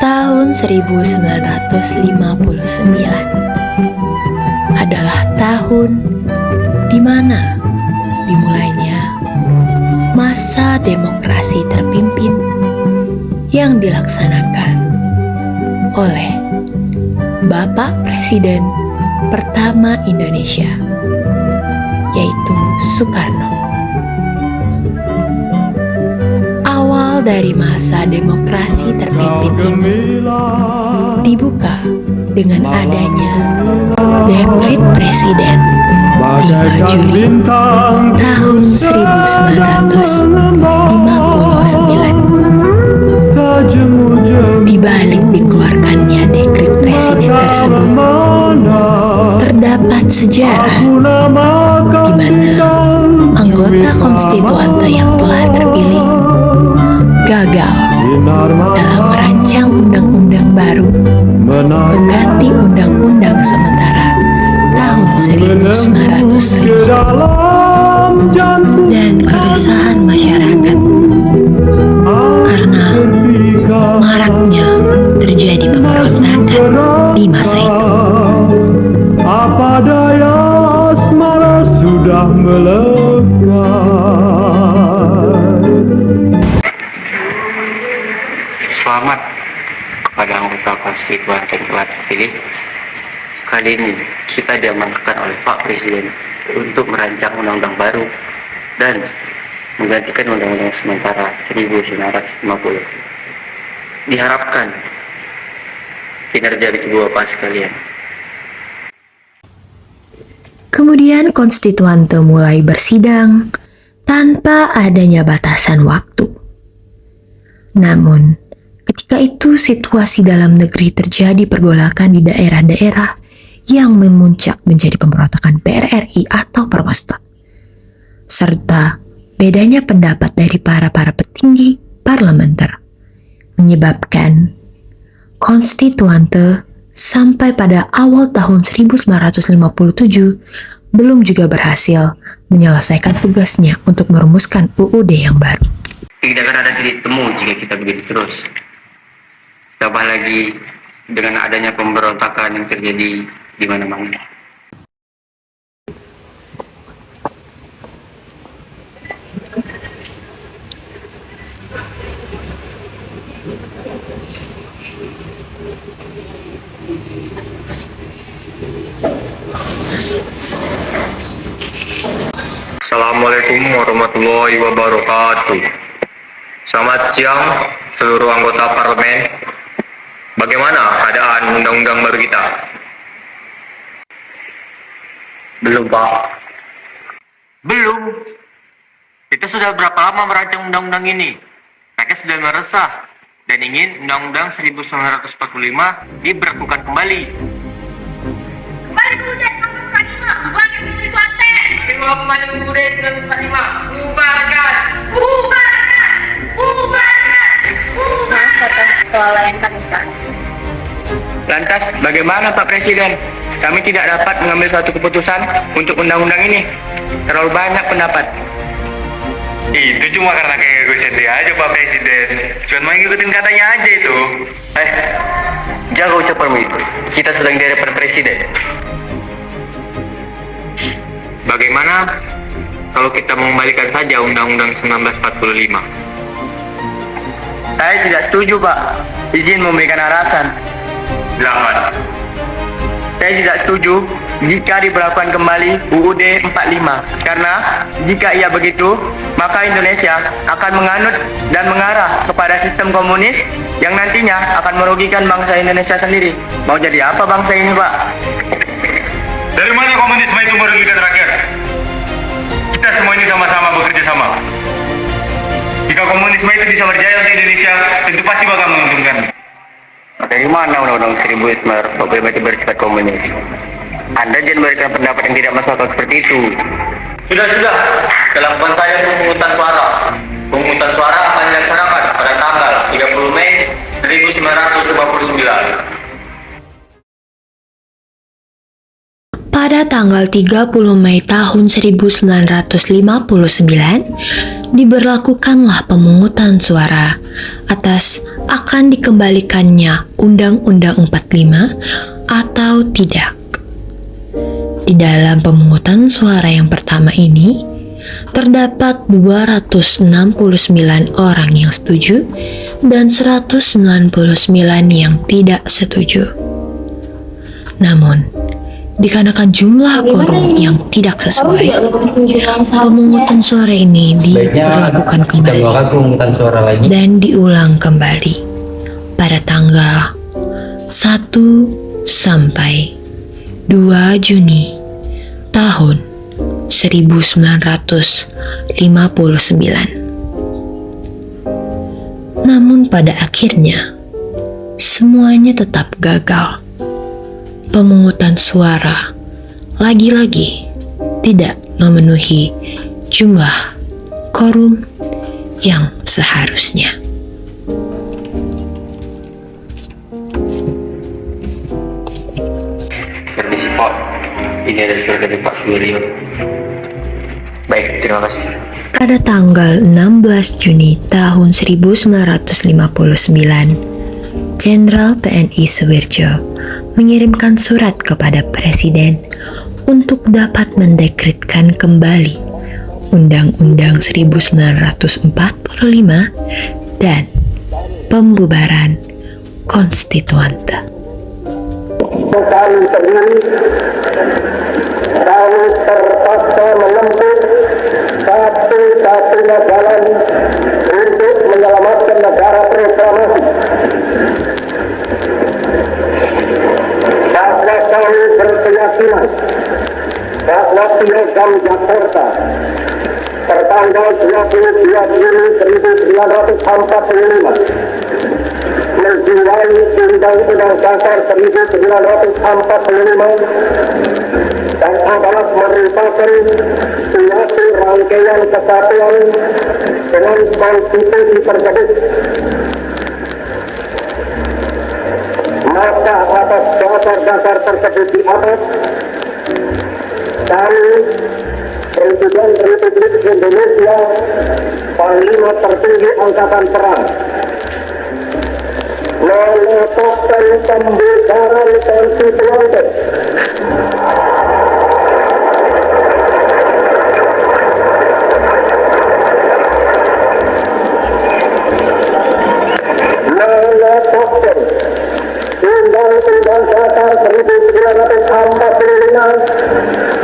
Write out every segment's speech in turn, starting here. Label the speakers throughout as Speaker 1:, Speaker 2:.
Speaker 1: Tahun 1959 adalah tahun di mana dimulainya masa demokrasi terpimpin yang dilaksanakan oleh Bapak Presiden pertama Indonesia, yaitu Soekarno. Awal dari masa demokrasi terpimpin ini dibuka dengan adanya Dekret Presiden 5 Juli tahun 1959. Di balik dikeluarkannya Dekret Presiden tersebut, terdapat sejarah di mana anggota konstituante yang telah terpilih gagal dalam merancang undang-undang baru pengganti undang-undang sementara tahun 1950 dan keresahan masyarakat karena maraknya terjadi pemberontakan di masa itu.
Speaker 2: Apa daya asmara sudah melekat.
Speaker 3: Selamat kepada anggota konstituen yang telah terpilih. Kali ini kita diamanahkan oleh Pak Presiden untuk merancang undang-undang baru dan menggantikan undang-undang sementara 1950. Diharapkan kinerja kedua Bapak sekalian.
Speaker 1: Kemudian konstituante mulai bersidang tanpa adanya batasan waktu. Namun, ketika itu situasi dalam negeri terjadi pergolakan di daerah-daerah yang memuncak menjadi pemberontakan PRRI atau Permesta, serta bedanya pendapat dari para petinggi parlementer, menyebabkan konstituante sampai pada awal tahun 1957 belum juga berhasil menyelesaikan tugasnya untuk merumuskan UUD yang baru.
Speaker 3: Tidak akan ada titik temu jika kita begitu terus. Tambah lagi dengan adanya pemberontakan yang terjadi di mana-mana. Assalamualaikum warahmatullahi wabarakatuh. Selamat siang seluruh anggota parlemen. Bagaimana keadaan undang-undang baru kita? Belum, Pak. Belum? Kita sudah berapa lama merancang undang-undang ini? Mereka sudah meresah dan ingin undang-undang 1945 diberlakukan kembali.
Speaker 4: Kembali ke UUD 1945, bubarkan konstituante.
Speaker 3: Kembali ke UUD 1945, bubarkan.
Speaker 4: Bubarkan, bubarkan, bubarkan. Atas kelalaian kami, Pak.
Speaker 3: Lantas, bagaimana Pak Presiden? Kami tidak dapat mengambil suatu keputusan untuk undang-undang ini. Terlalu banyak pendapat. Itu cuma karena kayak gue sendiri aja Pak Presiden. Cuma mau ngikutin katanya aja itu. Jaga ucapanmu itu. Kita sedang di hadapan Presiden. Bagaimana kalau kita mengembalikan saja Undang-Undang 1945? Saya tidak setuju, Pak. Izin memberikan alasan. 8. Saya tidak setuju jika diberlakukan kembali UUD 45 karena jika ia begitu maka Indonesia akan menganut dan mengarah kepada sistem komunis yang nantinya akan merugikan bangsa Indonesia sendiri. Mau jadi apa bangsa ini, Pak?
Speaker 2: Dari mana komunisme itu merugikan rakyat? Kita semua ini sama-sama bekerja sama. Jika komunisme itu bisa berjaya untuk Indonesia, tentu pasti bakal menguntungkan.
Speaker 3: Dari mana Undang-Undang 1945 itu bersifat komunis? Anda jangan memberikan pendapat yang tidak masuk akal seperti itu. Sudah. Kelakuan saya pemungutan suara. Pemungutan suara akan dilaksanakan pada tanggal 30 Mei 1959.
Speaker 1: Pada tanggal 30 Mei tahun 1959, diberlakukanlah pemungutan suara atas akan dikembalikannya Undang-Undang 45 atau tidak. Di dalam pemungutan suara yang pertama ini, terdapat 269 orang yang setuju dan 199 yang tidak setuju. Namun, dikarenakan jumlah quorum yang tidak sesuai, pemungutan suara ini diberlakukan kembali
Speaker 5: pemungutan suara lagi.
Speaker 1: dan diulang kembali pada tanggal 1 sampai 2 Juni tahun 1959. Namun pada akhirnya semuanya tetap gagal. Pemungutan suara lagi-lagi tidak memenuhi jumlah quorum yang seharusnya.
Speaker 3: Permisi Pak, ini ada surat dari Pak Suryo. Baik, terima kasih.
Speaker 1: Pada tanggal 16 Juni tahun 1959, Jenderal TNI Suwirjo mengirimkan surat kepada Presiden untuk dapat mendekretkan kembali Undang-Undang 1945 dan pembubaran konstituante.
Speaker 6: Kami sendiri terpaksa menempuh satu-satunya jalan untuk menyelamatkan negara proklamasi. Bahwa kami berkeyakinan bahwa Piagam Jakarta tertanggal 22 Juni 1945 menjiwai Undang-Undang Dasar 1945 dan adalah merupakan suatu rangkaian kesatuan dengan konstitusi tersebut. Maka atas dasar tersebut di atas, kami Presiden Republik Indonesia, Panglima Tertinggi Angkatan Perang, menetapkan pembubaran konstituante Undang-Undang Dasar 1945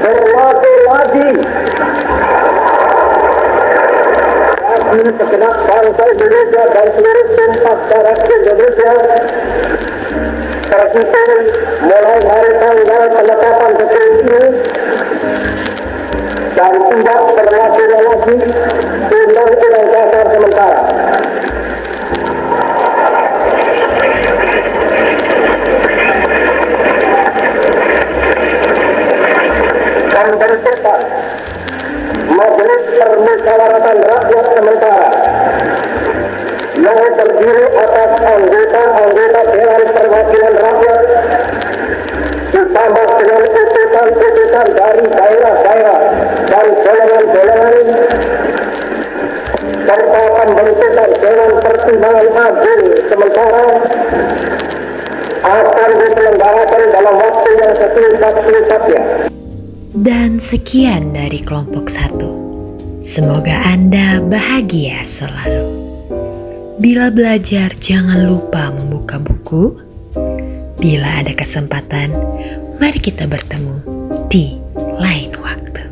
Speaker 6: berlaku lagi bagi segenap bangsa Indonesia dan seluruh tumpah darah Indonesia, terhitung mulai hari tanggal penetapan detik ini dan tidak berlaku lagi Undang-Undang Dasar sementara. Pembentukan Majelis Permusyawaratan Rakyat sementara yang terdiri atas anggota-anggota Dewan Perwakilan Rakyat ditambah dengan utusan-utusan dari daerah-daerah dan golongan-golongan serta pembentukan Dewan Pertimbangan Agung sementara akan diselenggarakan dalam waktu yang sesingkat-singkatnya.
Speaker 1: Dan sekian dari kelompok 1. Semoga Anda bahagia selalu. Bila belajar jangan lupa membuka buku. Bila ada kesempatan, mari kita bertemu di lain waktu.